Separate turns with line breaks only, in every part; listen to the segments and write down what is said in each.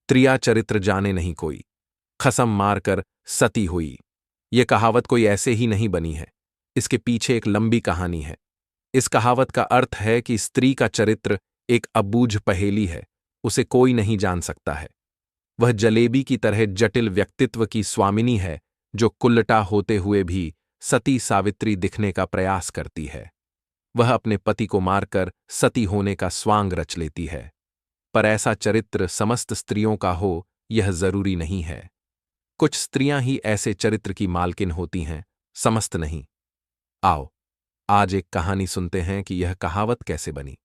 त्रिया चरित्र जाने नहीं कोई, खसम मारकर सती हुई। ये कहावत कोई ऐसे ही नहीं बनी है, इसके पीछे एक लंबी कहानी है। इस कहावत का अर्थ है कि स्त्री का चरित्र एक अबूझ पहेली है, उसे कोई नहीं जान सकता है। वह जलेबी की तरह जटिल व्यक्तित्व की स्वामिनी है, जो कुल्लटा होते हुए भी सती सावित्री दिखने का प्रयास करती है। वह अपने पति को मारकर सती होने का स्वांग रच लेती है। पर ऐसा चरित्र समस्त स्त्रियों का हो, यह जरूरी नहीं है। कुछ स्त्रियां ही ऐसे चरित्र की मालकिन होती हैं, समस्त नहीं। आओ, आज एक कहानी सुनते हैं कि यह कहावत कैसे बनी।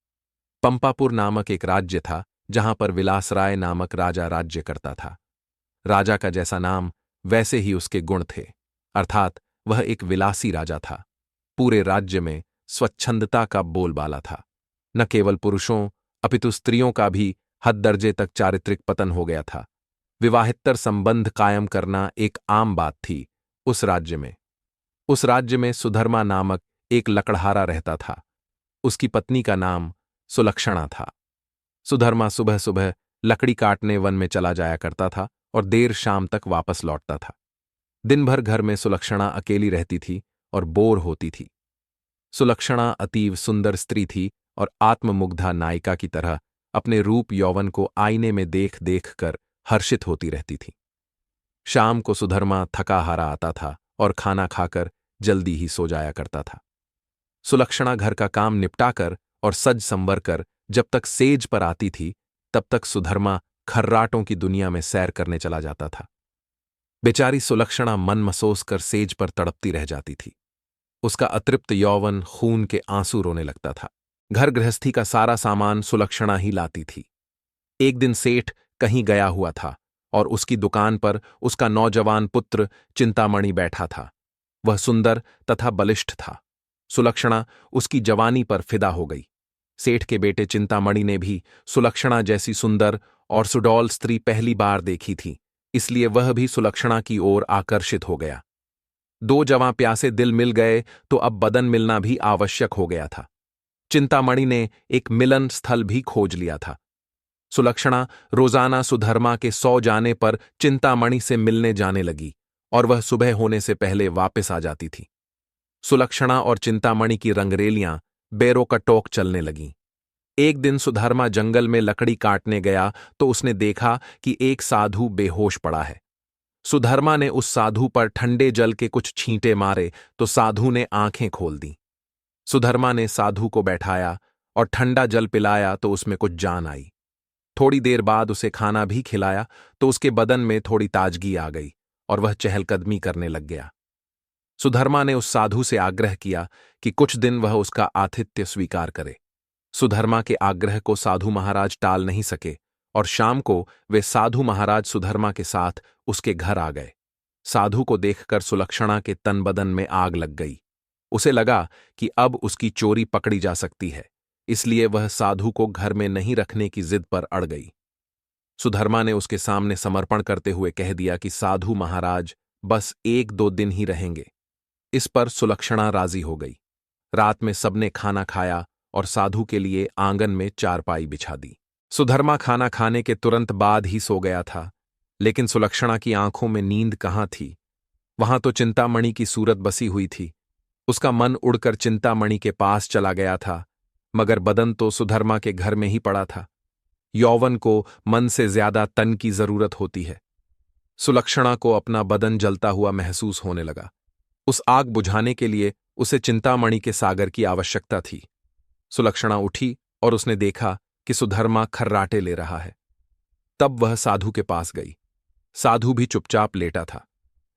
पंपापुर नामक एक राज्य था, जहां पर विलासराय नामक राजा राज्य करता था। राजा का जैसा नाम, वैसे ही उसके गुण थे, अर्थात वह एक विलासी राजा था। पूरे राज्य में स्वच्छंदता का बोलबाला था। न केवल पुरुषों अपितु स्त्रियों का भी हद दर्जे तक चारित्रिक पतन हो गया था। विवाहितर संबंध कायम करना एक आम बात थी उस राज्य में। उस राज्य में सुधर्मा नामक एक लकड़हारा रहता था। उसकी पत्नी का नाम सुलक्षणा था। सुधर्मा सुबह सुबह लकड़ी काटने वन में चला जाया करता था और देर शाम तक वापस लौटता था। दिन भर घर में सुलक्षणा अकेली रहती थी और बोर होती थी। सुलक्षणा अतीव सुंदर स्त्री थी और आत्ममुग्धा नायिका की तरह अपने रूप यौवन को आईने में देख देख कर हर्षित होती रहती थी। शाम को सुधर्मा थका हारा आता था और खाना खाकर जल्दी ही सो जाया करता था। सुलक्षणा घर का काम निपटाकर और सज संवर कर जब तक सेज पर आती थी, तब तक सुधर्मा खर्राटों की दुनिया में सैर करने चला जाता था। बेचारी सुलक्षणा मन मसोस कर सेज पर तड़पती रह जाती थी। उसका अतृप्त यौवन खून के आंसू रोने लगता था। घर गृहस्थी का सारा सामान सुलक्षणा ही लाती थी। एक दिन सेठ कहीं गया हुआ था और उसकी दुकान पर उसका नौजवान पुत्र चिंतामणि बैठा था। वह सुंदर तथा बलिष्ठ था। सुलक्षणा उसकी जवानी पर फिदा हो गई। सेठ के बेटे चिंतामणि ने भी सुलक्षणा जैसी सुंदर और सुडौल स्त्री पहली बार देखी थी, इसलिए वह भी सुलक्षणा की ओर आकर्षित हो गया। दो जवां प्यासे दिल मिल गए तो अब बदन मिलना भी आवश्यक हो गया था। चिंतामणि ने एक मिलन स्थल भी खोज लिया था। सुलक्षणा रोजाना सुधर्मा के सो जाने पर चिंतामणि से मिलने जाने लगी और वह सुबह होने से पहले वापस आ जाती थी। सुलक्षणा और चिंतामणि की रंगरेलियां बेरों का टोक चलने लगीं। एक दिन सुधर्मा जंगल में लकड़ी काटने गया तो उसने देखा कि एक साधु बेहोश पड़ा है। सुधर्मा ने उस साधु पर ठंडे जल के कुछ छींटे मारे तो साधु ने आंखें खोल दी। सुधर्मा ने साधु को बैठाया और ठंडा जल पिलाया तो उसमें कुछ जान आई। थोड़ी देर बाद उसे खाना भी खिलाया तो उसके बदन में थोड़ी ताजगी आ गई और वह चहलकदमी करने लग गया। सुधर्मा ने उस साधु से आग्रह किया कि कुछ दिन वह उसका आतिथ्य स्वीकार करे। सुधर्मा के आग्रह को साधु महाराज टाल नहीं सके और शाम को वे साधु महाराज सुधर्मा के साथ उसके घर आ गए। साधु को देखकर सुलक्षणा के तन बदन में आग लग गई। उसे लगा कि अब उसकी चोरी पकड़ी जा सकती है, इसलिए वह साधु को घर में नहीं रखने की जिद पर अड़ गई। सुधर्मा ने उसके सामने समर्पण करते हुए कह दिया कि साधु महाराज बस 1-2 दिन ही रहेंगे। इस पर सुलक्षणा राजी हो गई। रात में सबने खाना खाया और साधु के लिए आंगन में चारपाई बिछा दी। सुधर्मा खाना खाने के तुरंत बाद ही सो गया था, लेकिन सुलक्षणा की आंखों में नींद कहाँ थी। वहां तो चिंतामणि की सूरत बसी हुई थी। उसका मन उड़कर चिंतामणि के पास चला गया था, मगर बदन तो सुधर्मा के घर में ही पड़ा था। यौवन को मन से ज्यादा तन की जरूरत होती है। सुलक्षणा को अपना बदन जलता हुआ महसूस होने लगा। उस आग बुझाने के लिए उसे चिंतामणि के सागर की आवश्यकता थी। सुलक्षणा उठी और उसने देखा कि सुधर्मा खर्राटे ले रहा है। तब वह साधु के पास गई। साधु भी चुपचाप लेटा था।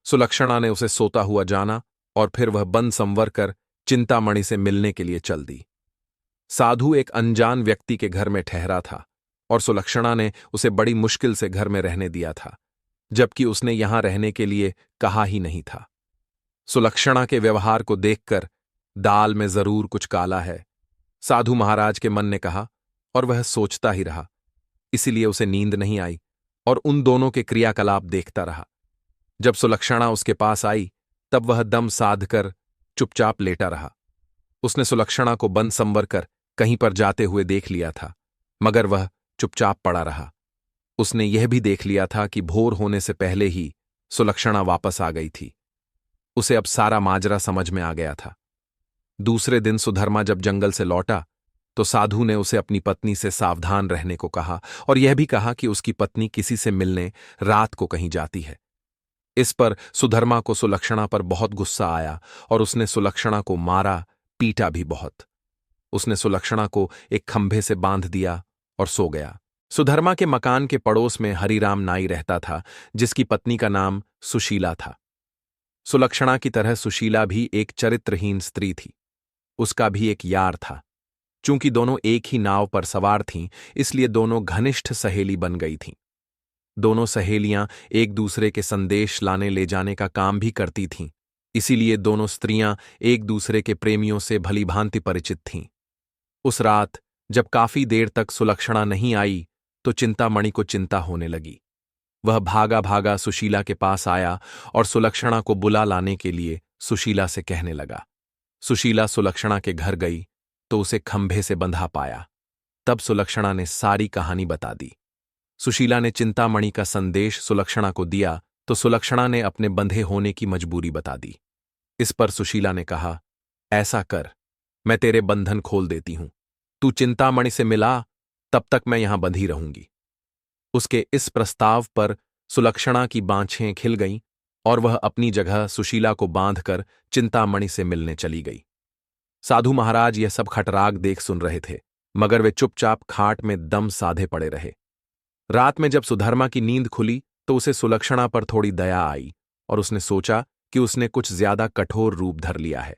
सुलक्षणा ने उसे सोता हुआ जाना और फिर वह बंद संवर कर चिंतामणि से मिलने के लिए चल दी। साधु एक अनजान व्यक्ति के घर में ठहरा था और सुलक्षणा ने उसे बड़ी मुश्किल से घर में रहने दिया था, जबकि उसने यहां रहने के लिए कहा ही नहीं था। सुलक्षणा के व्यवहार को देखकर दाल में जरूर कुछ काला है, साधु महाराज के मन ने कहा, और वह सोचता ही रहा। इसीलिए उसे नींद नहीं आई और उन दोनों के क्रियाकलाप देखता रहा। जब सुलक्षणा उसके पास आई तब वह दम साध कर चुपचाप लेटा रहा। उसने सुलक्षणा को बंद संवर कर कहीं पर जाते हुए देख लिया था, मगर वह चुपचाप पड़ा रहा। उसने यह भी देख लिया था कि भोर होने से पहले ही सुलक्षणा वापस आ गई थी। उसे अब सारा माजरा समझ में आ गया था। दूसरे दिन सुधर्मा जब जंगल से लौटा तो साधु ने उसे अपनी पत्नी से सावधान रहने को कहा और यह भी कहा कि उसकी पत्नी किसी से मिलने रात को कहीं जाती है। इस पर सुधर्मा को सुलक्षणा पर बहुत गुस्सा आया और उसने सुलक्षणा को मारा, पीटा भी बहुत। उसने सुलक्षणा को एक खंभे से बांध दिया और सो गया। सुधर्मा के मकान के पड़ोस में हरिराम नाई रहता था, जिसकी पत्नी का नाम सुशीला था। सुलक्षणा की तरह सुशीला भी एक चरित्रहीन स्त्री थी। उसका भी एक यार था। चूंकि दोनों एक ही नाव पर सवार थीं, इसलिए दोनों घनिष्ठ सहेली बन गई थीं। दोनों सहेलियां एक दूसरे के संदेश लाने ले जाने का काम भी करती थीं, इसीलिए दोनों स्त्रियां एक दूसरे के प्रेमियों से भलीभांति परिचित थीं। उस रात जब काफी देर तक सुलक्षणा नहीं आई तो चिंतामणि को चिंता होने लगी। वह भागा भागा सुशीला के पास आया और सुलक्षणा को बुला लाने के लिए सुशीला से कहने लगा। सुशीला सुलक्षणा के घर गई तो उसे खंभे से बंधा पाया। तब सुलक्षणा ने सारी कहानी बता दी। सुशीला ने चिंतामणि का संदेश सुलक्षणा को दिया तो सुलक्षणा ने अपने बंधे होने की मजबूरी बता दी। इस पर सुशीला ने कहा, ऐसा कर, मैं तेरे बंधन खोल देती हूं। तू चिंतामणि से मिला, तब तक मैं यहां बंधी रहूंगी। उसके इस प्रस्ताव पर सुलक्षणा की बाँछें खिल गईं और वह अपनी जगह सुशीला को बांधकर चिंतामणि से मिलने चली गई। साधु महाराज यह सब खटराग देख सुन रहे थे, मगर वे चुपचाप खाट में दम साधे पड़े रहे। रात में जब सुधर्मा की नींद खुली तो उसे सुलक्षणा पर थोड़ी दया आई और उसने सोचा कि उसने कुछ ज्यादा कठोर रूप धर लिया है।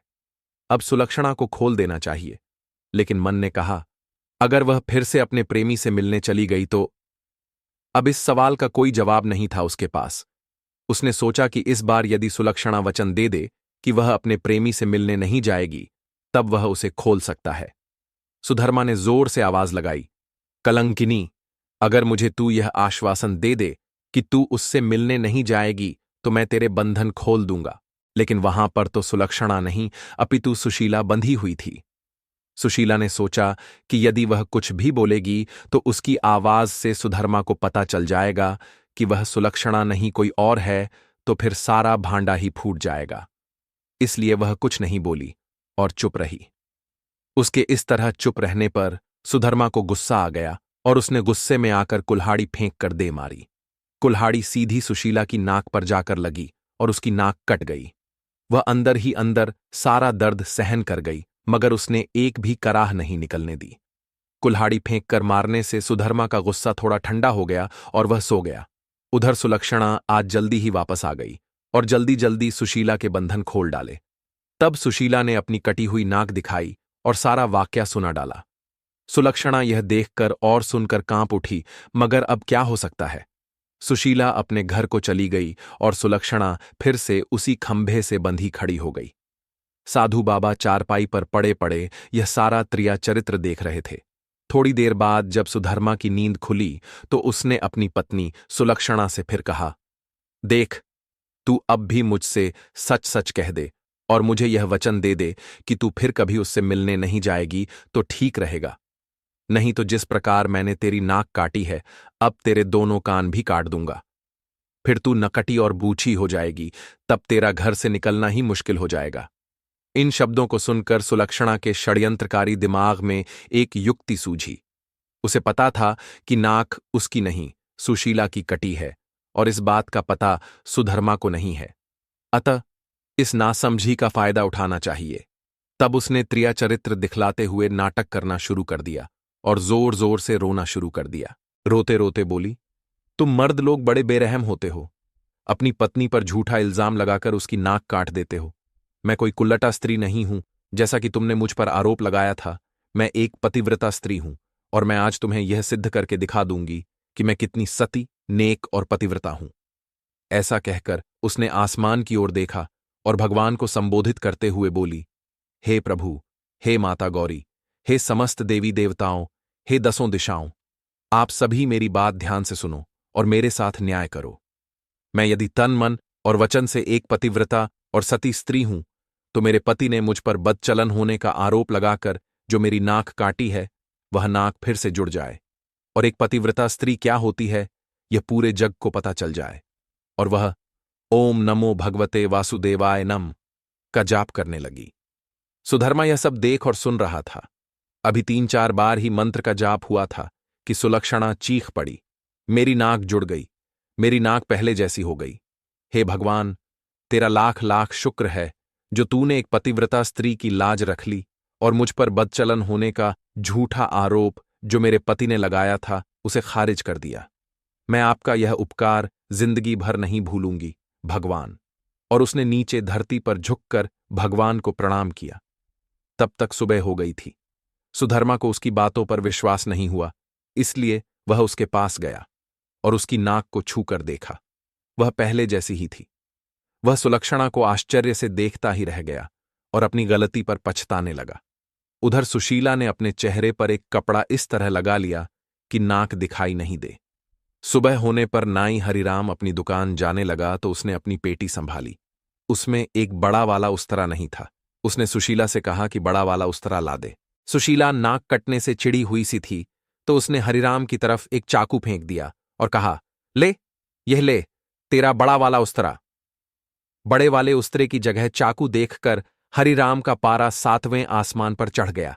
अब सुलक्षणा को खोल देना चाहिए। लेकिन मन ने कहा, अगर वह फिर से अपने प्रेमी से मिलने चली गई तो। अब इस सवाल का कोई जवाब नहीं था उसके पास। उसने सोचा कि इस बार यदि सुलक्षणा वचन दे दे कि वह अपने प्रेमी से मिलने नहीं जाएगी, तब वह उसे खोल सकता है। सुधर्मा ने जोर से आवाज लगाई, कलंकिनी, अगर मुझे तू यह आश्वासन दे दे कि तू उससे मिलने नहीं जाएगी तो मैं तेरे बंधन खोल दूंगा। लेकिन वहां पर तो सुलक्षणा नहीं अपितु सुशीला बंधी हुई थी। सुशीला ने सोचा कि यदि वह कुछ भी बोलेगी तो उसकी आवाज से सुधर्मा को पता चल जाएगा कि वह सुलक्षणा नहीं कोई और है, तो फिर सारा भांडा ही फूट जाएगा। इसलिए वह कुछ नहीं बोली और चुप रही। उसके इस तरह चुप रहने पर सुधर्मा को गुस्सा आ गया और उसने गुस्से में आकर कुल्हाड़ी फेंक कर दे मारी। कुल्हाड़ी सीधी सुशीला की नाक पर जाकर लगी और उसकी नाक कट गई। वह अंदर ही अंदर सारा दर्द सहन कर गई, मगर उसने एक भी कराह नहीं निकलने दी। कुल्हाड़ी फेंक कर मारने से सुधर्मा का गुस्सा थोड़ा ठंडा हो गया और वह सो गया। उधर सुलक्षणा आज जल्दी ही वापस आ गई और जल्दी जल्दी सुशीला के बंधन खोल डाले। तब सुशीला ने अपनी कटी हुई नाक दिखाई और सारा वाकया सुना डाला। सुलक्षणा यह देखकर और सुनकर कांप उठी, मगर अब क्या हो सकता है। सुशीला अपने घर को चली गई और सुलक्षणा फिर से उसी खंभे से बंधी खड़ी हो गई। साधु बाबा चारपाई पर पड़े पड़े यह सारा त्रिया चरित्र देख रहे थे। थोड़ी देर बाद जब सुधर्मा की नींद खुली तो उसने अपनी पत्नी सुलक्षणा से फिर कहा, देख, तू अब भी मुझसे सच सच कह दे और मुझे यह वचन दे दे कि तू फिर कभी उससे मिलने नहीं जाएगी तो ठीक रहेगा। नहीं तो जिस प्रकार मैंने तेरी नाक काटी है, अब तेरे दोनों कान भी काट दूंगा। फिर तू नकटी और बूछी हो जाएगी, तब तेरा घर से निकलना ही मुश्किल हो जाएगा। इन शब्दों को सुनकर सुलक्षणा के षड्यंत्रकारी दिमाग में एक युक्ति सूझी। उसे पता था कि नाक उसकी नहीं, सुशीला की कटी है और इस बात का पता सुधर्मा को नहीं है। अतः इस नासमझी का फायदा उठाना चाहिए। तब उसने त्रिया चरित्र दिखलाते हुए नाटक करना शुरू कर दिया और जोर जोर से रोना शुरू कर दिया। रोते रोते बोली, तुम मर्द लोग बड़े बेरहम होते हो। अपनी पत्नी पर झूठा इल्जाम लगाकर उसकी नाक काट देते हो। मैं कोई कुल्लटा स्त्री नहीं हूं, जैसा कि तुमने मुझ पर आरोप लगाया था। मैं एक पतिव्रता स्त्री हूं और मैं आज तुम्हें यह सिद्ध करके दिखा दूंगी कि मैं कितनी सती, नेक और पतिव्रता हूं। ऐसा कहकर उसने आसमान की ओर देखा और भगवान को संबोधित करते हुए बोली, हे प्रभु, हे माता गौरी, हे समस्त देवी देवताओं, हे दसों दिशाओं, आप सभी मेरी बात ध्यान से सुनो और मेरे साथ न्याय करो। मैं यदि तन मन और वचन से एक पतिव्रता और सती स्त्री हूं, तो मेरे पति ने मुझ पर बदचलन होने का आरोप लगाकर जो मेरी नाक काटी है, वह नाक फिर से जुड़ जाए। और एक पतिव्रता स्त्री क्या होती है, यह पूरे जग को पता चल जाए। और वह ओम नमो भगवते वासुदेवाय नम का जाप करने लगी। सुधर्मा यह सब देख और सुन रहा था। अभी 3-4 बार ही मंत्र का जाप हुआ था कि सुलक्षणा चीख पड़ी, मेरी नाक जुड़ गई, मेरी नाक पहले जैसी हो गई। हे भगवान, तेरा लाख लाख शुक्र है जो तूने एक पतिव्रता स्त्री की लाज रख ली और मुझ पर बदचलन होने का झूठा आरोप जो मेरे पति ने लगाया था उसे खारिज कर दिया। मैं आपका यह उपकार जिंदगी भर नहीं भूलूंगी भगवान। और उसने नीचे धरती पर झुककर भगवान को प्रणाम किया। तब तक सुबह हो गई थी। सुधर्मा को उसकी बातों पर विश्वास नहीं हुआ, इसलिए वह उसके पास गया और उसकी नाक को छूकर देखा। वह पहले जैसी ही थी। वह सुलक्षणा को आश्चर्य से देखता ही रह गया और अपनी गलती पर पछताने लगा। उधर सुशीला ने अपने चेहरे पर एक कपड़ा इस तरह लगा लिया कि नाक दिखाई नहीं दे। सुबह होने पर नाई हरिराम अपनी दुकान जाने लगा तो उसने अपनी पेटी संभाली। उसमें एक बड़ा वाला उस्तरा नहीं था। उसने सुशीला से कहा कि बड़ा वाला उस्तरा ला दे। सुशीला नाक कटने से चिड़ी हुई सी थी तो उसने हरिराम की तरफ एक चाकू फेंक दिया और कहा, ले, यह ले, तेरा बड़ा वाला उस्तरा। बड़े वाले उस्तरे की जगह चाकू देखकर हरिराम का पारा 7वें आसमान पर चढ़ गया।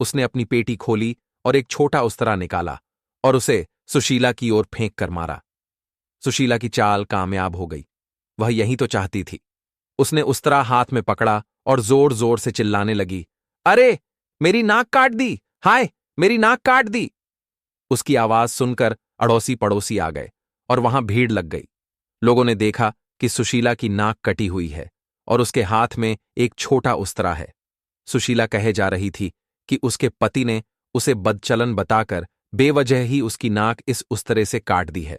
उसने अपनी पेटी खोली और एक छोटा उस्तरा निकाला और उसे सुशीला की ओर फेंक कर मारा। सुशीला की चाल कामयाब हो गई। वह यही तो चाहती थी। उसने उस्तरा हाथ में पकड़ा और जोर जोर से चिल्लाने लगी, अरे, मेरी नाक काट दी, हाय, मेरी नाक काट दी। उसकी आवाज सुनकर अड़ोसी पड़ोसी आ गए और वहां भीड़ लग गई। लोगों ने देखा कि सुशीला की नाक कटी हुई है और उसके हाथ में एक छोटा उस्तरा है। सुशीला कहे जा रही थी कि उसके पति ने उसे बदचलन बताकर बेवजह ही उसकी नाक इस उस्तरे से काट दी है।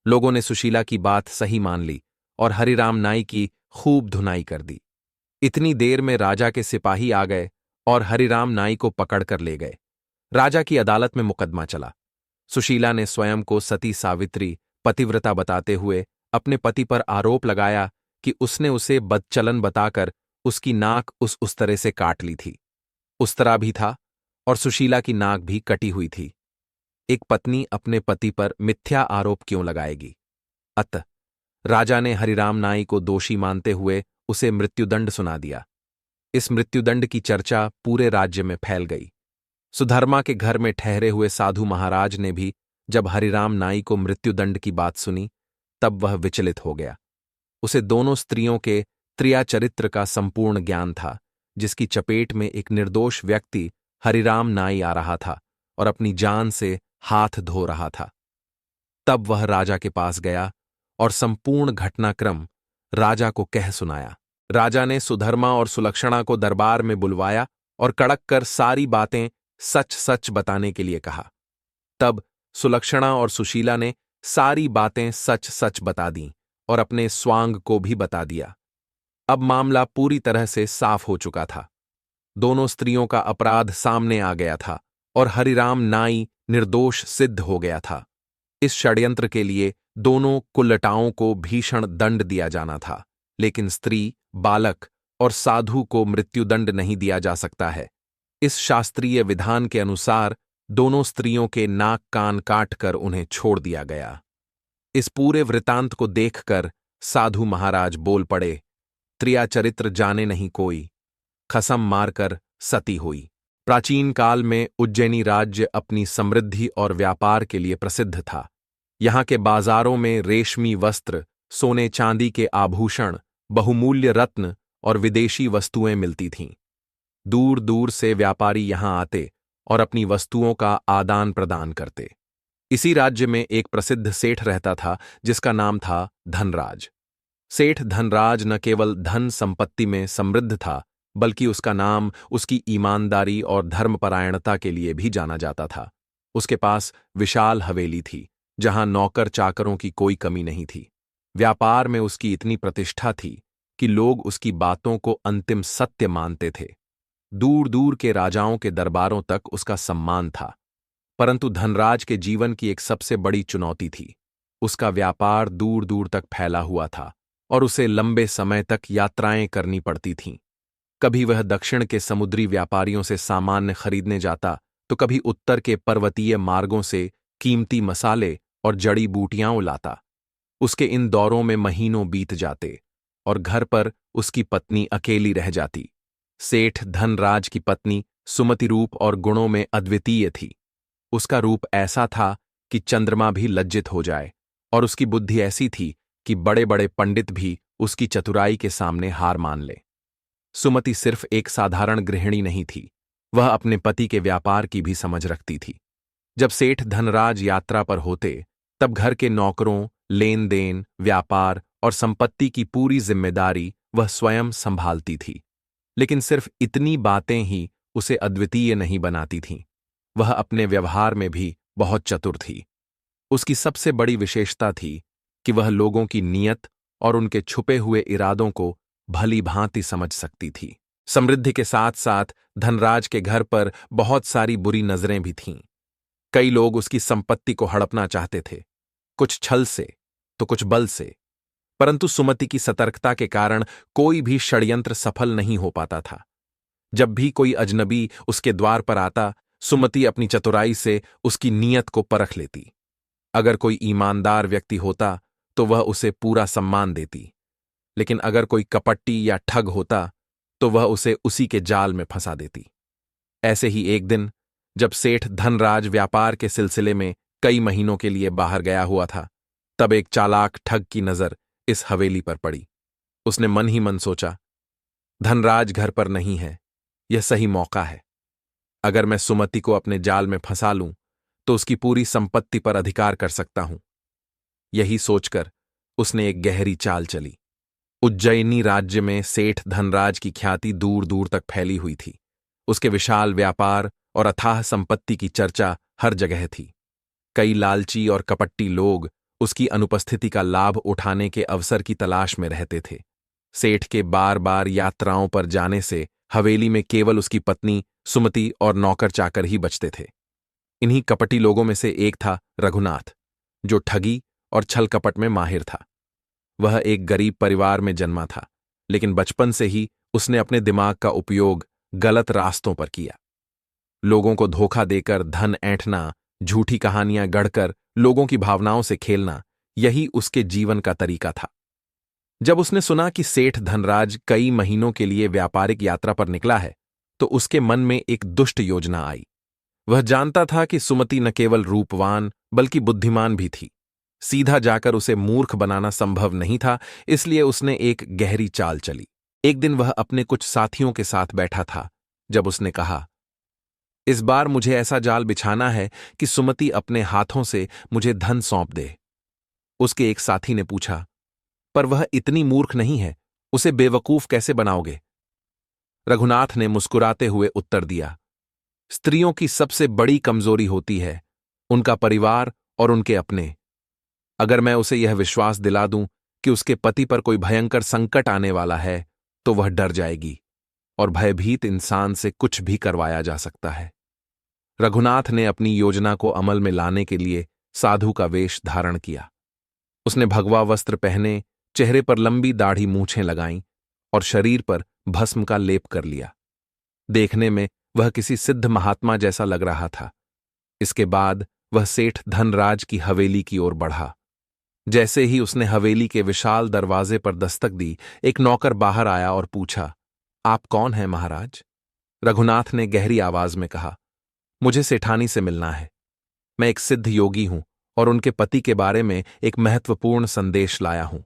लोगों ने सुशीला की बात सही मान ली और हरिराम नाई की खूब धुनाई कर दी। इतनी देर में राजा के सिपाही आ गए और हरिराम नाई को पकड़कर ले गए। राजा की अदालत में मुकदमा चला। सुशीला ने स्वयं को सती सावित्री पतिव्रता बताते हुए अपने पति पर आरोप लगाया कि उसने उसे बदचलन बताकर उसकी नाक उस उस्तरे से काट ली थी। उस्तरा भी था और सुशीला की नाक भी कटी हुई थी। एक पत्नी अपने पति पर मिथ्या आरोप क्यों लगाएगी? अतः राजा ने हरिराम नाई को दोषी मानते हुए उसे मृत्युदंड सुना दिया। इस मृत्युदंड की चर्चा पूरे राज्य में फैल गई। सुधर्मा के घर में ठहरे हुए साधु महाराज ने भी जब हरिराम नाई को मृत्युदंड की बात सुनी तब वह विचलित हो गया। उसे दोनों स्त्रियों के त्रिया चरित्र का संपूर्ण ज्ञान था, जिसकी चपेट में एक निर्दोष व्यक्ति हरिराम नाई आ रहा था और अपनी जान से हाथ धो रहा था। तब वह राजा के पास गया और संपूर्ण घटनाक्रम राजा को कह सुनाया। राजा ने सुधर्मा और सुलक्षणा को दरबार में बुलवाया और कड़क कर सारी बातें सच सच बताने के लिए कहा। तब सुलक्षणा और सुशीला ने सारी बातें सच सच बता दीं और अपने स्वांग को भी बता दिया। अब मामला पूरी तरह से साफ हो चुका था। दोनों स्त्रियों का अपराध सामने आ गया था और हरिराम नाई निर्दोष सिद्ध हो गया था। इस षड्यंत्र के लिए दोनों कुल्लटाओं को भीषण दंड दिया जाना था, लेकिन स्त्री, बालक और साधु को मृत्युदंड नहीं दिया जा सकता है। इस शास्त्रीय विधान के अनुसार दोनों स्त्रियों के नाक कान काटकर उन्हें छोड़ दिया गया। इस पूरे वृतांत को देखकर साधु महाराज बोल पड़े, त्रिया चरित्र जाने नहीं कोई, खसम मारकर सती हुई। प्राचीन काल में उज्जैनी राज्य अपनी समृद्धि और व्यापार के लिए प्रसिद्ध था। यहाँ के बाजारों में रेशमी वस्त्र, सोने चांदी के आभूषण, बहुमूल्य रत्न और विदेशी वस्तुएं मिलती थीं। दूर दूर से व्यापारी यहाँ आते और अपनी वस्तुओं का आदान प्रदान करते। इसी राज्य में एक प्रसिद्ध सेठ रहता था जिसका नाम था धनराज। सेठ धनराज न केवल धन संपत्ति में समृद्ध था, बल्कि उसका नाम उसकी ईमानदारी और धर्मपरायणता के लिए भी जाना जाता था। उसके पास विशाल हवेली थी, जहां नौकर चाकरों की कोई कमी नहीं थी। व्यापार में उसकी इतनी प्रतिष्ठा थी कि लोग उसकी बातों को अंतिम सत्य मानते थे। दूर दूर के राजाओं के दरबारों तक उसका सम्मान था। परंतु धनराज के जीवन की एक सबसे बड़ी चुनौती थी। उसका व्यापार दूर दूर तक फैला हुआ था और उसे लंबे समय तक यात्राएं करनी पड़ती थीं। कभी वह दक्षिण के समुद्री व्यापारियों से सामान खरीदने जाता तो कभी उत्तर के पर्वतीय मार्गों से कीमती मसाले और जड़ी बूटियां लाता। उसके इन दौरों में महीनों बीत जाते और घर पर उसकी पत्नी अकेली रह जाती। सेठ धनराज की पत्नी सुमति रूप और गुणों में अद्वितीय थी। उसका रूप ऐसा था कि चंद्रमा भी लज्जित हो जाए, और उसकी बुद्धि ऐसी थी कि बड़े बड़े पंडित भी उसकी चतुराई के सामने हार मान ले। सुमति सिर्फ एक साधारण गृहिणी नहीं थी, वह अपने पति के व्यापार की भी समझ रखती थी। जब सेठ धनराज यात्रा पर होते, तब घर के नौकरों, लेन देन, व्यापार और संपत्ति की पूरी जिम्मेदारी वह स्वयं संभालती थी। लेकिन सिर्फ इतनी बातें ही उसे अद्वितीय नहीं बनाती थीं। वह अपने व्यवहार में भी बहुत चतुर थी। उसकी सबसे बड़ी विशेषता थी कि वह लोगों की नीयत और उनके छुपे हुए इरादों को भली भांति समझ सकती थी। समृद्धि के साथ साथ धनराज के घर पर बहुत सारी बुरी नजरें भी थीं। कई लोग उसकी संपत्ति को हड़पना चाहते थे, कुछ छल से तो कुछ बल से, परंतु सुमति की सतर्कता के कारण कोई भी षड्यंत्र सफल नहीं हो पाता था। जब भी कोई अजनबी उसके द्वार पर आता, सुमति अपनी चतुराई से उसकी नीयत को परख लेती। अगर कोई ईमानदार व्यक्ति होता तो वह उसे पूरा सम्मान देती, लेकिन अगर कोई कपटी या ठग होता तो वह उसे उसी के जाल में फंसा देती। ऐसे ही एक दिन, जब सेठ धनराज व्यापार के सिलसिले में कई महीनों के लिए बाहर गया हुआ था, तब एक चालाक ठग की नजर इस हवेली पर पड़ी। उसने मन ही मन सोचा, धनराज घर पर नहीं है, यह सही मौका है। अगर मैं सुमति को अपने जाल में फंसा लूं तो उसकी पूरी संपत्ति पर अधिकार कर सकता हूं। यही सोचकर उसने एक गहरी चाल चली। उज्जैनी राज्य में सेठ धनराज की ख्याति दूर दूर तक फैली हुई थी। उसके विशाल व्यापार और अथाह संपत्ति की चर्चा हर जगह थी। कई लालची और कपट्टी लोग उसकी अनुपस्थिति का लाभ उठाने के अवसर की तलाश में रहते थे। सेठ के बार बार यात्राओं पर जाने से हवेली में केवल उसकी पत्नी सुमति और नौकर चाकर ही बचते थे। इन्हीं कपटी लोगों में से एक था रघुनाथ, जो ठगी और छल कपट में माहिर था। वह एक गरीब परिवार में जन्मा था, लेकिन बचपन से ही उसने अपने दिमाग का उपयोग गलत रास्तों पर किया। लोगों को धोखा देकर धन ऐंठना, झूठी कहानियां गढ़कर लोगों की भावनाओं से खेलना, यही उसके जीवन का तरीका था। जब उसने सुना कि सेठ धनराज कई महीनों के लिए व्यापारिक यात्रा पर निकला है, तो उसके मन में एक दुष्ट योजना आई। वह जानता था कि सुमति न केवल रूपवान बल्कि बुद्धिमान भी थी। सीधा जाकर उसे मूर्ख बनाना संभव नहीं था, इसलिए उसने एक गहरी चाल चली। एक दिन वह अपने कुछ साथियों के साथ बैठा था, जब उसने कहा, इस बार मुझे ऐसा जाल बिछाना है कि सुमति अपने हाथों से मुझे धन सौंप दे। उसके एक साथी ने पूछा, पर वह इतनी मूर्ख नहीं है, उसे बेवकूफ कैसे बनाओगे? रघुनाथ ने मुस्कुराते हुए उत्तर दिया, स्त्रियों की सबसे बड़ी कमजोरी होती है उनका परिवार और उनके अपने। अगर मैं उसे यह विश्वास दिला दूं कि उसके पति पर कोई भयंकर संकट आने वाला है, तो वह डर जाएगी, और भयभीत इंसान से कुछ भी करवाया जा सकता है। रघुनाथ ने अपनी योजना को अमल में लाने के लिए साधु का वेश धारण किया। उसने भगवा वस्त्र पहने, चेहरे पर लंबी दाढ़ी मूंछें लगाईं और शरीर पर भस्म का लेप कर लिया। देखने में वह किसी सिद्ध महात्मा जैसा लग रहा था। इसके बाद वह सेठ धनराज की हवेली की ओर बढ़ा। जैसे ही उसने हवेली के विशाल दरवाजे पर दस्तक दी, एक नौकर बाहर आया और पूछा, आप कौन हैं महाराज? रघुनाथ ने गहरी आवाज में कहा, मुझे सेठानी से मिलना है। मैं एक सिद्ध योगी हूं और उनके पति के बारे में एक महत्वपूर्ण संदेश लाया हूं।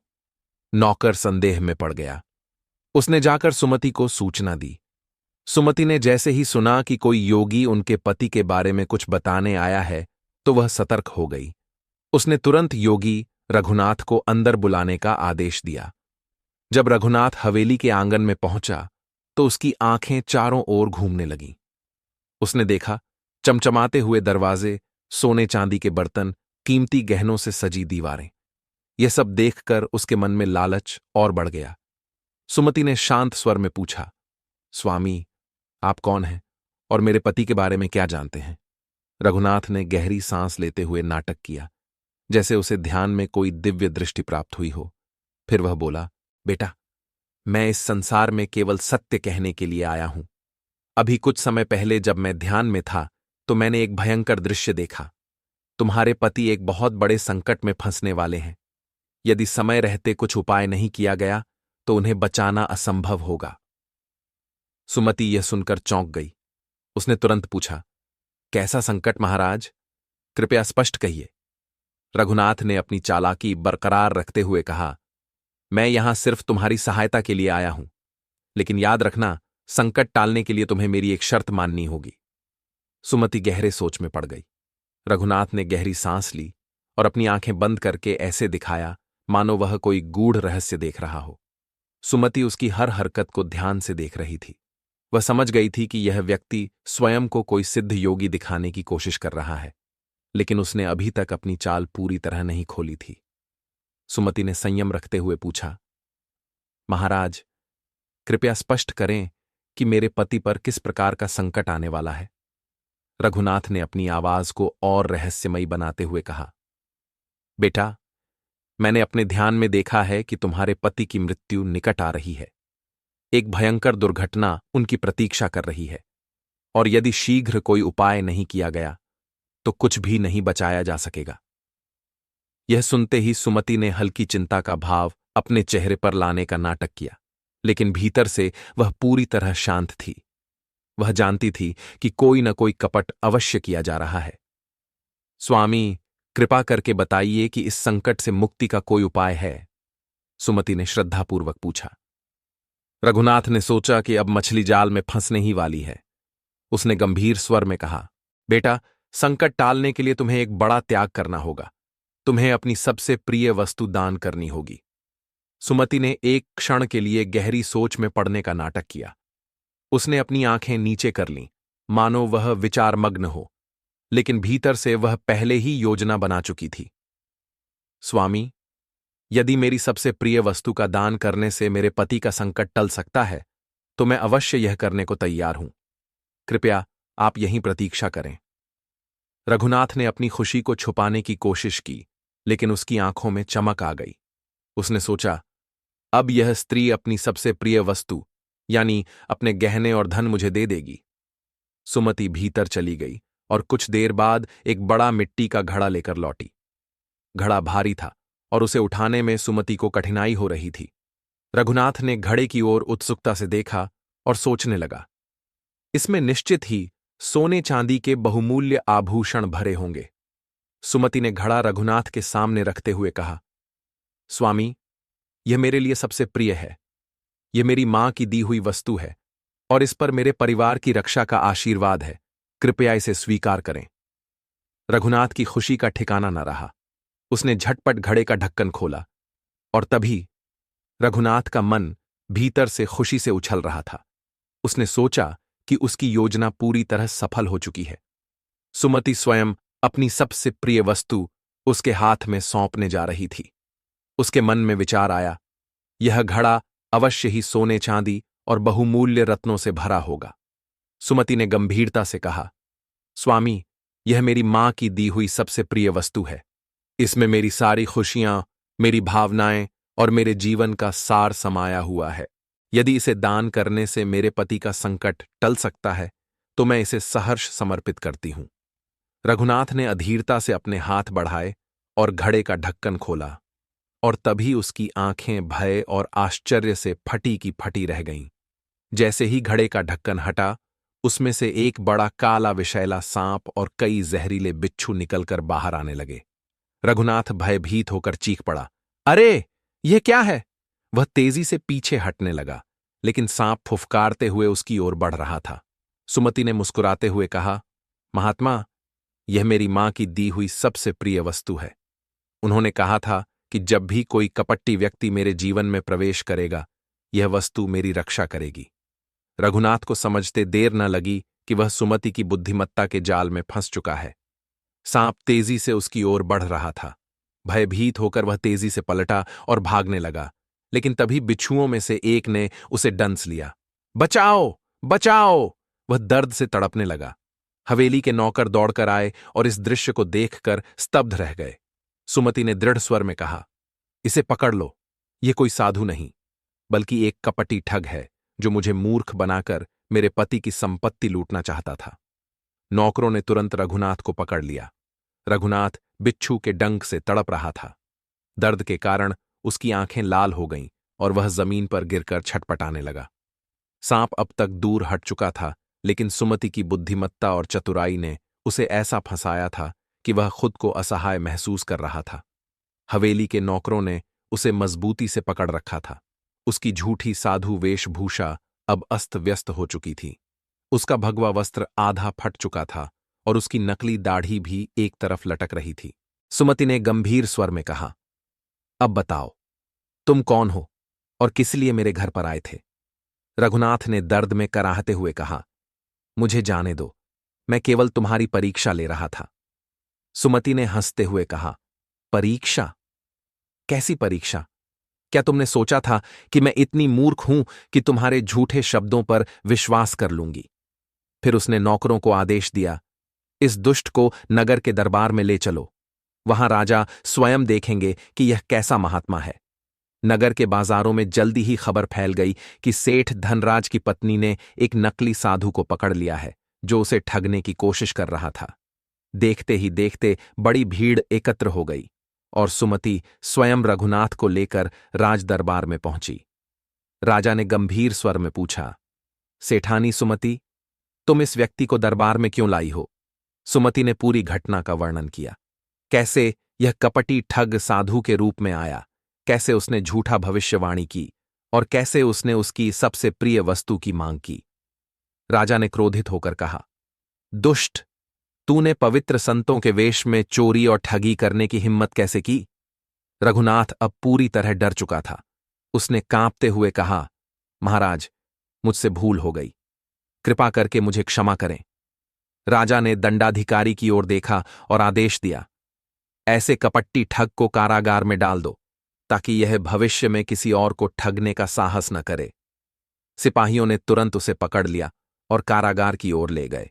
नौकर संदेह में पड़ गया। उसने जाकर सुमति को सूचना दी। सुमति ने जैसे ही सुना कि कोई योगी उनके पति के बारे में कुछ बताने आया है, तो वह सतर्क हो गई। उसने तुरंत योगी रघुनाथ को अंदर बुलाने का आदेश दिया। जब रघुनाथ हवेली के आंगन में पहुंचा, तो उसकी आंखें चारों ओर घूमने लगीं। उसने देखा चमचमाते हुए दरवाजे, सोने चांदी के बर्तन, कीमती गहनों से सजी दीवारें। यह सब देखकर उसके मन में लालच और बढ़ गया। सुमति ने शांत स्वर में पूछा, स्वामी, आप कौन हैं और मेरे पति के बारे में क्या जानते हैं? रघुनाथ ने गहरी सांस लेते हुए नाटक किया, जैसे उसे ध्यान में कोई दिव्य दृष्टि प्राप्त हुई हो। फिर वह बोला, बेटा, मैं इस संसार में केवल सत्य कहने के लिए आया हूं। अभी कुछ समय पहले जब मैं ध्यान में था, तो मैंने एक भयंकर दृश्य देखा। तुम्हारे पति एक बहुत बड़े संकट में फंसने वाले हैं। यदि समय रहते कुछ उपाय नहीं किया गया तो उन्हें बचाना असंभव होगा। सुमति यह सुनकर चौंक गई। उसने तुरंत पूछा, कैसा संकट महाराज? कृपया स्पष्ट कहिए। रघुनाथ ने अपनी चालाकी बरकरार रखते हुए कहा, मैं यहां सिर्फ तुम्हारी सहायता के लिए आया हूं, लेकिन याद रखना, संकट टालने के लिए तुम्हें मेरी एक शर्त माननी होगी। सुमति गहरे सोच में पड़ गई। रघुनाथ ने गहरी सांस ली और अपनी आंखें बंद करके ऐसे दिखाया मानो वह कोई गूढ़ रहस्य देख रहा हो। सुमति उसकी हर हरकत को ध्यान से देख रही थी। वह समझ गई थी कि यह व्यक्ति स्वयं को कोई सिद्ध योगी दिखाने की कोशिश कर रहा है, लेकिन उसने अभी तक अपनी चाल पूरी तरह नहीं खोली थी। सुमति ने संयम रखते हुए पूछा, महाराज, कृपया स्पष्ट करें कि मेरे पति पर किस प्रकार का संकट आने वाला है। रघुनाथ ने अपनी आवाज को और रहस्यमयी बनाते हुए कहा, बेटा, मैंने अपने ध्यान में देखा है कि तुम्हारे पति की मृत्यु निकट आ रही है। एक भयंकर दुर्घटना उनकी प्रतीक्षा कर रही है, और यदि शीघ्र कोई उपाय नहीं किया गया तो कुछ भी नहीं बचाया जा सकेगा। यह सुनते ही सुमति ने हल्की चिंता का भाव अपने चेहरे पर लाने का नाटक किया, लेकिन भीतर से वह पूरी तरह शांत थी। वह जानती थी कि कोई न कोई कपट अवश्य किया जा रहा है। स्वामी, कृपा करके बताइए कि इस संकट से मुक्ति का कोई उपाय है? सुमति ने श्रद्धापूर्वक पूछा। रघुनाथ ने सोचा कि अब मछली जाल में फंसने ही वाली है। उसने गंभीर स्वर में कहा, बेटा, संकट टालने के लिए तुम्हें एक बड़ा त्याग करना होगा। तुम्हें अपनी सबसे प्रिय वस्तु दान करनी होगी। सुमति ने एक क्षण के लिए गहरी सोच में पड़ने का नाटक किया। उसने अपनी आंखें नीचे कर लीं, मानो वह विचारमग्न हो, लेकिन भीतर से वह पहले ही योजना बना चुकी थी। स्वामी, यदि मेरी सबसे प्रिय वस्तु का दान करने से मेरे पति का संकट टल सकता है तो मैं अवश्य यह करने को तैयार हूं। कृपया आप यहीं प्रतीक्षा करें। रघुनाथ ने अपनी खुशी को छुपाने की कोशिश की, लेकिन उसकी आंखों में चमक आ गई। उसने सोचा, अब यह स्त्री अपनी सबसे प्रिय वस्तु यानी अपने गहने और धन मुझे दे देगी। सुमति भीतर चली गई और कुछ देर बाद एक बड़ा मिट्टी का घड़ा लेकर लौटी। घड़ा भारी था और उसे उठाने में सुमति को कठिनाई हो रही थी। रघुनाथ ने घड़े की ओर उत्सुकता से देखा और सोचने लगा, इसमें निश्चित ही सोने चांदी के बहुमूल्य आभूषण भरे होंगे। सुमति ने घड़ा रघुनाथ के सामने रखते हुए कहा, स्वामी, यह मेरे लिए सबसे प्रिय है। यह मेरी मां की दी हुई वस्तु है और इस पर मेरे परिवार की रक्षा का आशीर्वाद है। कृपया इसे स्वीकार करें। रघुनाथ की खुशी का ठिकाना न रहा। उसने झटपट घड़े का ढक्कन खोला और तभी रघुनाथ का मन भीतर से खुशी से उछल रहा था। उसने सोचा कि उसकी योजना पूरी तरह सफल हो चुकी है। सुमति स्वयं अपनी सबसे प्रिय वस्तु उसके हाथ में सौंपने जा रही थी। उसके मन में विचार आया, यह घड़ा अवश्य ही सोने चांदी और बहुमूल्य रत्नों से भरा होगा। सुमति ने गंभीरता से कहा, स्वामी, यह मेरी मां की दी हुई सबसे प्रिय वस्तु है। इसमें मेरी सारी खुशियां, मेरी भावनाएं और मेरे जीवन का सार समाया हुआ है। यदि इसे दान करने से मेरे पति का संकट टल सकता है तो मैं इसे सहर्ष समर्पित करती हूं। रघुनाथ ने अधीरता से अपने हाथ बढ़ाए और घड़े का ढक्कन खोला, और तभी उसकी आंखें भय और आश्चर्य से फटी की फटी रह गईं। जैसे ही घड़े का ढक्कन हटा, उसमें से एक बड़ा काला विषैला सांप और कई जहरीले बिच्छू निकलकर बाहर आने लगे। रघुनाथ भयभीत होकर चीख पड़ा, अरे, यह क्या है? वह तेजी से पीछे हटने लगा, लेकिन सांप फुफकारते हुए उसकी ओर बढ़ रहा था। सुमति ने मुस्कुराते हुए कहा, महात्मा, यह मेरी मां की दी हुई सबसे प्रिय वस्तु है। उन्होंने कहा था कि जब भी कोई कपटी व्यक्ति मेरे जीवन में प्रवेश करेगा, यह वस्तु मेरी रक्षा करेगी। रघुनाथ को समझते देर न लगी कि वह सुमति की बुद्धिमत्ता के जाल में फंस चुका है। सांप तेजी से उसकी ओर बढ़ रहा था। भयभीत होकर वह तेजी से पलटा और भागने लगा, लेकिन तभी बिच्छुओं में से एक ने उसे डंस लिया। बचाओ, बचाओ! वह दर्द से तड़पने लगा। हवेली के नौकर दौड़कर आए और इस दृश्य को देखकर स्तब्ध रह गए। सुमति ने दृढ़ स्वर में कहा, इसे पकड़ लो। यह कोई साधु नहीं, बल्कि एक कपटी ठग है जो मुझे मूर्ख बनाकर मेरे पति की संपत्ति लूटना चाहता था। नौकरों ने तुरंत रघुनाथ को पकड़ लिया। रघुनाथ बिच्छू के डंक से तड़प रहा था। दर्द के कारण उसकी आंखें लाल हो गईं और वह जमीन पर गिरकर छटपटाने लगा। सांप अब तक दूर हट चुका था, लेकिन सुमति की बुद्धिमत्ता और चतुराई ने उसे ऐसा फंसाया था कि वह खुद को असहाय महसूस कर रहा था। हवेली के नौकरों ने उसे मजबूती से पकड़ रखा था। उसकी झूठी साधु वेशभूषा अब अस्त व्यस्त हो चुकी थी। उसका भगवा वस्त्र आधा फट चुका था और उसकी नकली दाढ़ी भी एक तरफ लटक रही थी। सुमति ने गंभीर स्वर में कहा, अब बताओ, तुम कौन हो और किस लिए मेरे घर पर आए थे? रघुनाथ ने दर्द में कराहते हुए कहा, मुझे जाने दो, मैं केवल तुम्हारी परीक्षा ले रहा था। सुमति ने हंसते हुए कहा, परीक्षा? कैसी परीक्षा? क्या तुमने सोचा था कि मैं इतनी मूर्ख हूं कि तुम्हारे झूठे शब्दों पर विश्वास कर लूंगी? फिर उसने नौकरों को आदेश दिया, इस दुष्ट को नगर के दरबार में ले चलो। वहां राजा स्वयं देखेंगे कि यह कैसा महात्मा है। नगर के बाजारों में जल्दी ही खबर फैल गई कि सेठ धनराज की पत्नी ने एक नकली साधु को पकड़ लिया है, जो उसे ठगने की कोशिश कर रहा था। देखते ही देखते बड़ी भीड़ एकत्र हो गई और सुमति स्वयं रघुनाथ को लेकर राज दरबार में पहुंची। राजा ने गंभीर स्वर में पूछा, सेठानी सुमति, तुम इस व्यक्ति को दरबार में क्यों लाई हो? सुमति ने पूरी घटना का वर्णन किया। कैसे यह कपटी ठग साधु के रूप में आया, कैसे उसने झूठा भविष्यवाणी की और कैसे उसने उसकी सबसे प्रिय वस्तु की मांग की। राजा ने क्रोधित होकर कहा, दुष्ट, तूने पवित्र संतों के वेश में चोरी और ठगी करने की हिम्मत कैसे की? रघुनाथ अब पूरी तरह डर चुका था। उसने कांपते हुए कहा, महाराज, मुझसे भूल हो गई, कृपा करके मुझे क्षमा करें। राजा ने दंडाधिकारी की ओर देखा और आदेश दिया, ऐसे कपट्टी ठग को कारागार में डाल दो, ताकि यह भविष्य में किसी और को ठगने का साहस न करे। सिपाहियों ने तुरंत उसे पकड़ लिया और कारागार की ओर ले गए।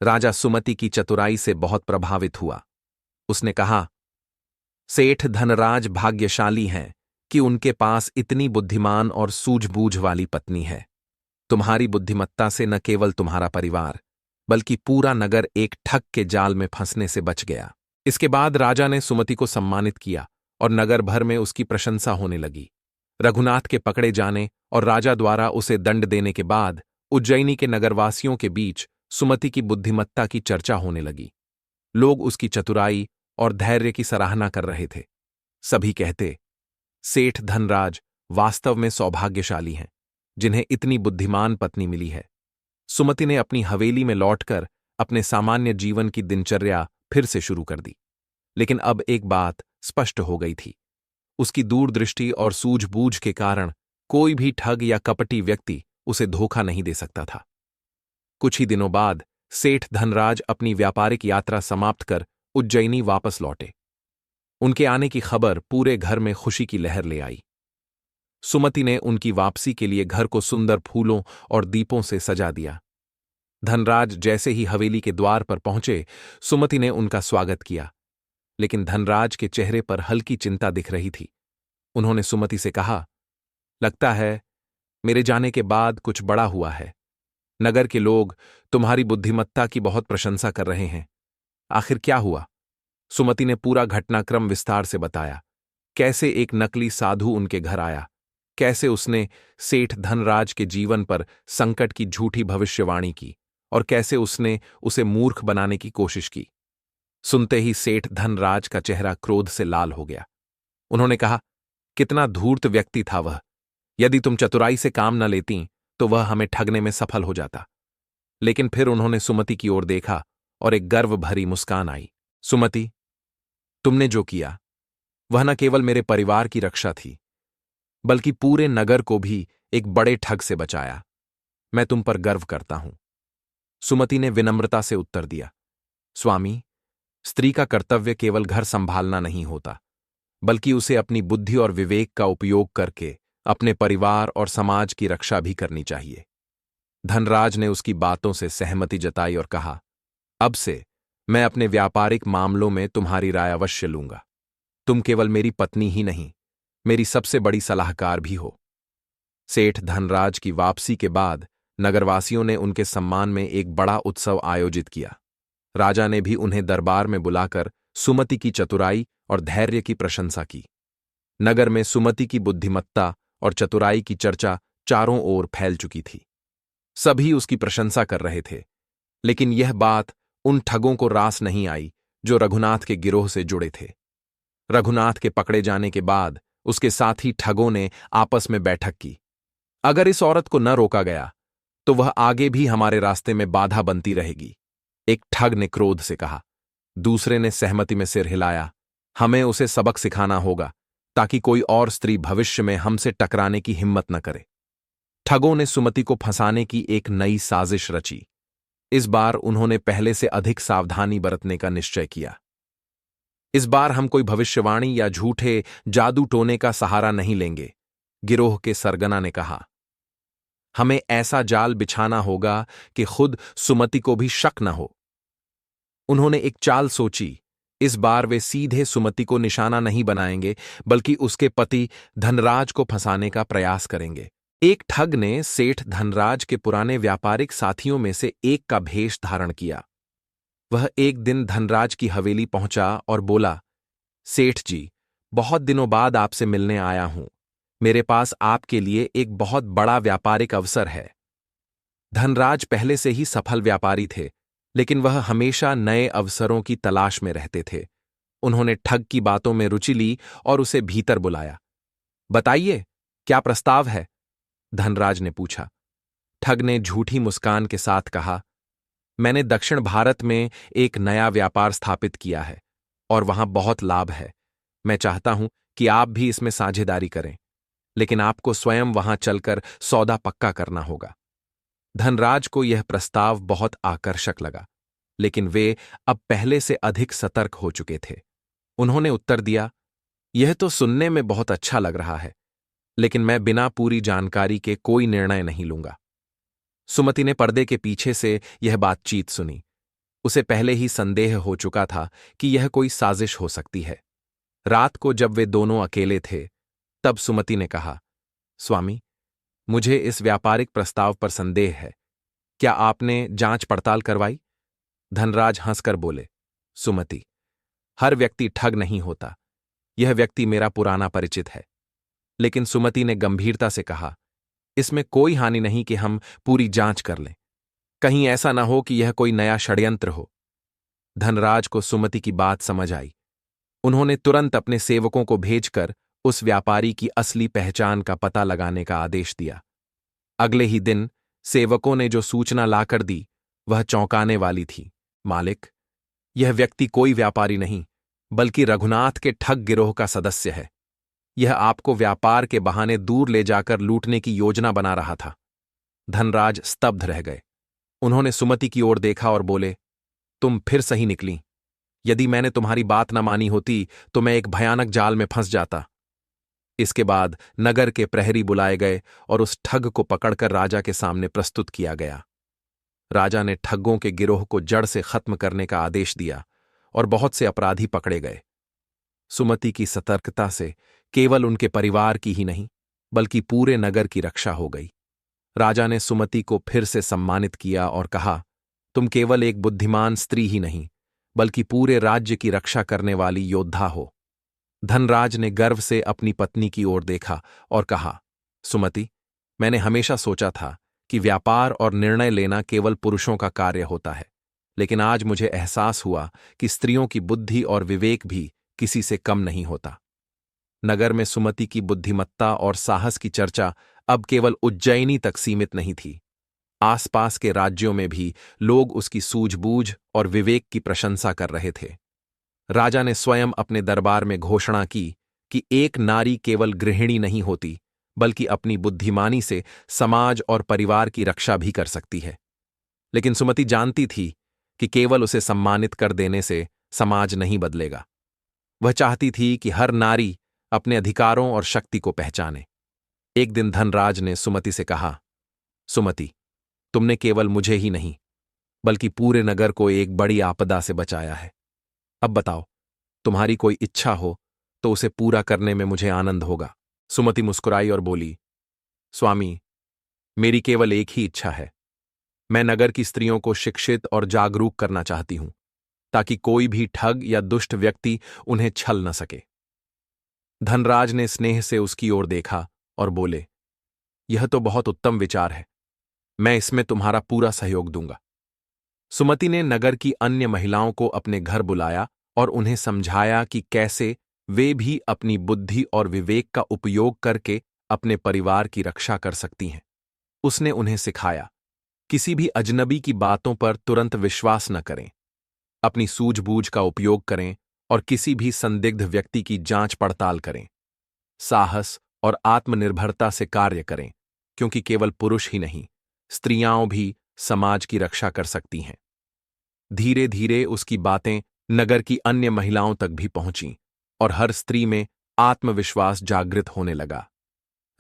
राजा सुमति की चतुराई से बहुत प्रभावित हुआ। उसने कहा, सेठ धनराज भाग्यशाली हैं कि उनके पास इतनी बुद्धिमान और सूझबूझ वाली पत्नी है। तुम्हारी बुद्धिमत्ता से न केवल तुम्हारा परिवार, बल्कि पूरा नगर एक ठग के जाल में फंसने से बच गया। इसके बाद राजा ने सुमति को सम्मानित किया और नगर भर में उसकी प्रशंसा होने लगी। रघुनाथ के पकड़े जाने और राजा द्वारा उसे दंड देने के बाद उज्जैनी के नगरवासियों के बीच सुमति की बुद्धिमत्ता की चर्चा होने लगी। लोग उसकी चतुराई और धैर्य की सराहना कर रहे थे। सभी कहते, सेठ धनराज वास्तव में सौभाग्यशाली हैं, जिन्हें इतनी बुद्धिमान पत्नी मिली है। सुमति ने अपनी हवेली में लौटकर अपने सामान्य जीवन की दिनचर्या फिर से शुरू कर दी। लेकिन अब एक बात स्पष्ट हो गई थी, उसकी दूरदृष्टि और सूझबूझ के कारण कोई भी ठग या कपटी व्यक्ति उसे धोखा नहीं दे सकता था। कुछ ही दिनों बाद सेठ धनराज अपनी व्यापारिक यात्रा समाप्त कर उज्जैनी वापस लौटे। उनके आने की खबर पूरे घर में खुशी की लहर ले आई। सुमति ने उनकी वापसी के लिए घर को सुंदर फूलों और दीपों से सजा दिया। धनराज जैसे ही हवेली के द्वार पर पहुंचे, सुमति ने उनका स्वागत किया, लेकिन धनराज के चेहरे पर हल्की चिंता दिख रही थी। उन्होंने सुमति से कहा, लगता है मेरे जाने के बाद कुछ बड़ा हुआ है। नगर के लोग तुम्हारी बुद्धिमत्ता की बहुत प्रशंसा कर रहे हैं। आखिर क्या हुआ? सुमति ने पूरा घटनाक्रम विस्तार से बताया। कैसे एक नकली साधु उनके घर आया, कैसे उसने सेठ धनराज के जीवन पर संकट की झूठी भविष्यवाणी की और कैसे उसने उसे मूर्ख बनाने की कोशिश की। सुनते ही सेठ धनराज का चेहरा क्रोध से लाल हो गया। उन्होंने कहा, कितना धूर्त व्यक्ति था वह। यदि तुम चतुराई से काम न लेती तो वह हमें ठगने में सफल हो जाता। लेकिन फिर उन्होंने सुमति की ओर देखा और एक गर्व भरी मुस्कान आई। सुमति, तुमने जो किया वह न केवल मेरे परिवार की रक्षा थी, बल्कि पूरे नगर को भी एक बड़े ठग से बचाया। मैं तुम पर गर्व करता हूं। सुमति ने विनम्रता से उत्तर दिया, स्वामी, स्त्री का कर्तव्य केवल घर संभालना नहीं होता, बल्कि उसे अपनी बुद्धि और विवेक का उपयोग करके अपने परिवार और समाज की रक्षा भी करनी चाहिए। धनराज ने उसकी बातों से सहमति जताई और कहा, अब से मैं अपने व्यापारिक मामलों में तुम्हारी राय अवश्य लूंगा। तुम केवल मेरी पत्नी ही नहीं, मेरी सबसे बड़ी सलाहकार भी हो। सेठ धनराज की वापसी के बाद नगरवासियों ने उनके सम्मान में एक बड़ा उत्सव आयोजित किया। राजा ने भी उन्हें दरबार में बुलाकर सुमति की चतुराई और धैर्य की प्रशंसा की। नगर में सुमति की बुद्धिमत्ता और चतुराई की चर्चा चारों ओर फैल चुकी थी। सभी उसकी प्रशंसा कर रहे थे, लेकिन यह बात उन ठगों को रास नहीं आई जो रघुनाथ के गिरोह से जुड़े थे। रघुनाथ के पकड़े जाने के बाद उसके साथी ठगों ने आपस में बैठक की। अगर इस औरत को न रोका गया तो वह आगे भी हमारे रास्ते में बाधा बनती रहेगी, एक ठग ने क्रोध से कहा। दूसरे ने सहमति में सिर हिलाया। हमें उसे सबक सिखाना होगा ताकि कोई और स्त्री भविष्य में हमसे टकराने की हिम्मत न करे। ठगों ने सुमति को फंसाने की एक नई साजिश रची। इस बार उन्होंने पहले से अधिक सावधानी बरतने का निश्चय किया। इस बार हम कोई भविष्यवाणी या झूठे जादू टोने का सहारा नहीं लेंगे, गिरोह के सरगना ने कहा। हमें ऐसा जाल बिछाना होगा कि खुद सुमति को भी शक न हो। उन्होंने एक चाल सोची। इस बार वे सीधे सुमति को निशाना नहीं बनाएंगे, बल्कि उसके पति धनराज को फंसाने का प्रयास करेंगे। एक ठग ने सेठ धनराज के पुराने व्यापारिक साथियों में से एक का भेष धारण किया। वह एक दिन धनराज की हवेली पहुंचा और बोला, सेठ जी, बहुत दिनों बाद आपसे मिलने आया हूं। मेरे पास आपके लिए एक बहुत बड़ा व्यापारिक अवसर है। धनराज पहले से ही सफल व्यापारी थे, लेकिन वह हमेशा नए अवसरों की तलाश में रहते थे। उन्होंने ठग की बातों में रुचि ली और उसे भीतर बुलाया। बताइए, क्या प्रस्ताव है? धनराज ने पूछा। ठग ने झूठी मुस्कान के साथ कहा, मैंने दक्षिण भारत में एक नया व्यापार स्थापित किया है और वहां बहुत लाभ है। मैं चाहता हूं कि आप भी इसमें साझेदारी करें, लेकिन आपको स्वयं वहां चलकर सौदा पक्का करना होगा। धनराज को यह प्रस्ताव बहुत आकर्षक लगा, लेकिन वे अब पहले से अधिक सतर्क हो चुके थे। उन्होंने उत्तर दिया, यह तो सुनने में बहुत अच्छा लग रहा है, लेकिन मैं बिना पूरी जानकारी के कोई निर्णय नहीं लूंगा। सुमति ने पर्दे के पीछे से यह बातचीत सुनी। उसे पहले ही संदेह हो चुका था कि यह कोई साजिश हो सकती है। रात को जब वे दोनों अकेले थे, तब सुमति ने कहा, स्वामी, मुझे इस व्यापारिक प्रस्ताव पर संदेह है। क्या आपने जांच पड़ताल करवाई? धनराज हंसकर बोले, सुमति, हर व्यक्ति ठग नहीं होता। यह व्यक्ति मेरा पुराना परिचित है। लेकिन सुमति ने गंभीरता से कहा, इसमें कोई हानि नहीं कि हम पूरी जांच कर लें। कहीं ऐसा ना हो कि यह कोई नया षड्यंत्र हो। धनराज को सुमति की बात समझ आई। उन्होंने तुरंत अपने सेवकों को भेजकर उस व्यापारी की असली पहचान का पता लगाने का आदेश दिया। अगले ही दिन सेवकों ने जो सूचना लाकर दी, वह चौंकाने वाली थी। मालिक, यह व्यक्ति कोई व्यापारी नहीं, बल्कि रघुनाथ के ठग गिरोह का सदस्य है। यह आपको व्यापार के बहाने दूर ले जाकर लूटने की योजना बना रहा था। धनराज स्तब्ध रह गए। उन्होंने सुमति की ओर देखा और बोले, तुम फिर सही निकली। यदि मैंने तुम्हारी बात न मानी होती तो मैं एक भयानक जाल में फंस जाता। इसके बाद नगर के प्रहरी बुलाए गए और उस ठग को पकड़कर राजा के सामने प्रस्तुत किया गया। राजा ने ठगों के गिरोह को जड़ से खत्म करने का आदेश दिया और बहुत से अपराधी पकड़े गए। सुमति की सतर्कता से केवल उनके परिवार की ही नहीं, बल्कि पूरे नगर की रक्षा हो गई। राजा ने सुमति को फिर से सम्मानित किया और कहा, तुम केवल एक बुद्धिमान स्त्री ही नहीं, बल्कि पूरे राज्य की रक्षा करने वाली योद्धा हो। धनराज ने गर्व से अपनी पत्नी की ओर देखा और कहा, सुमति, मैंने हमेशा सोचा था कि व्यापार और निर्णय लेना केवल पुरुषों का कार्य होता है, लेकिन आज मुझे एहसास हुआ कि स्त्रियों की बुद्धि और विवेक भी किसी से कम नहीं होता। नगर में सुमति की बुद्धिमत्ता और साहस की चर्चा अब केवल उज्जैनी तक सीमित नहीं थी। आसपास के राज्यों में भी लोग उसकी सूझबूझ और विवेक की प्रशंसा कर रहे थे। राजा ने स्वयं अपने दरबार में घोषणा की कि एक नारी केवल गृहिणी नहीं होती, बल्कि अपनी बुद्धिमानी से समाज और परिवार की रक्षा भी कर सकती है। लेकिन सुमति जानती थी कि केवल उसे सम्मानित कर देने से समाज नहीं बदलेगा। वह चाहती थी कि हर नारी अपने अधिकारों और शक्ति को पहचाने। एक दिन धनराज ने सुमति से कहा, सुमति, तुमने केवल मुझे ही नहीं, बल्कि पूरे नगर को एक बड़ी आपदा से बचाया है। अब बताओ, तुम्हारी कोई इच्छा हो तो उसे पूरा करने में मुझे आनंद होगा। सुमति मुस्कुराई और बोली, स्वामी, मेरी केवल एक ही इच्छा है। मैं नगर की स्त्रियों को शिक्षित और जागरूक करना चाहती हूं। ताकि कोई भी ठग या दुष्ट व्यक्ति उन्हें छल न सके। धनराज ने स्नेह से उसकी ओर देखा और बोले, यह तो बहुत उत्तम विचार है, मैं इसमें तुम्हारा पूरा सहयोग दूंगा। सुमति ने नगर की अन्य महिलाओं को अपने घर बुलाया और उन्हें समझाया कि कैसे वे भी अपनी बुद्धि और विवेक का उपयोग करके अपने परिवार की रक्षा कर सकती हैं। उसने उन्हें सिखाया, किसी भी अजनबी की बातों पर तुरंत विश्वास न करें, अपनी सूझबूझ का उपयोग करें और किसी भी संदिग्ध व्यक्ति की जांच पड़ताल करें। साहस और आत्मनिर्भरता से कार्य करें, क्योंकि केवल पुरुष ही नहीं, स्त्रियां भी समाज की रक्षा कर सकती हैं। धीरे धीरे उसकी बातें नगर की अन्य महिलाओं तक भी पहुंचीं और हर स्त्री में आत्मविश्वास जागृत होने लगा।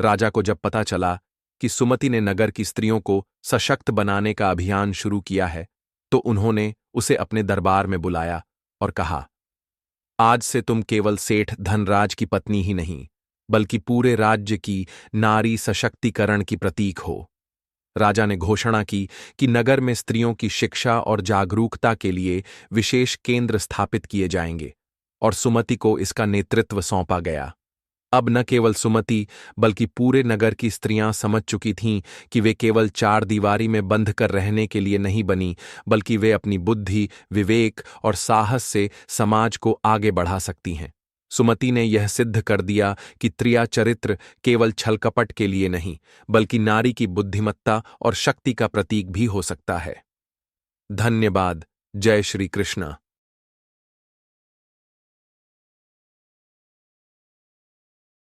राजा को जब पता चला कि सुमति ने नगर की स्त्रियों को सशक्त बनाने का अभियान शुरू किया है, तो उन्होंने उसे अपने दरबार में बुलाया और कहा, आज से तुम केवल सेठ धनराज की पत्नी ही नहीं, बल्कि पूरे राज्य की नारी सशक्तिकरण की प्रतीक हो। राजा ने घोषणा की कि नगर में स्त्रियों की शिक्षा और जागरूकता के लिए विशेष केंद्र स्थापित किए जाएंगे और सुमति को इसका नेतृत्व सौंपा गया। अब न केवल सुमति बल्कि पूरे नगर की स्त्रियां समझ चुकी थीं कि वे केवल चार दीवारी में बंध कर रहने के लिए नहीं बनी, बल्कि वे अपनी बुद्धि, विवेक और साहस से समाज को आगे बढ़ा सकती हैं। सुमति ने यह सिद्ध कर दिया कि त्रिया चरित्र केवल छलकपट के लिए नहीं, बल्कि नारी की बुद्धिमत्ता और शक्ति का प्रतीक भी हो सकता है। धन्यवाद। जय श्री कृष्ण।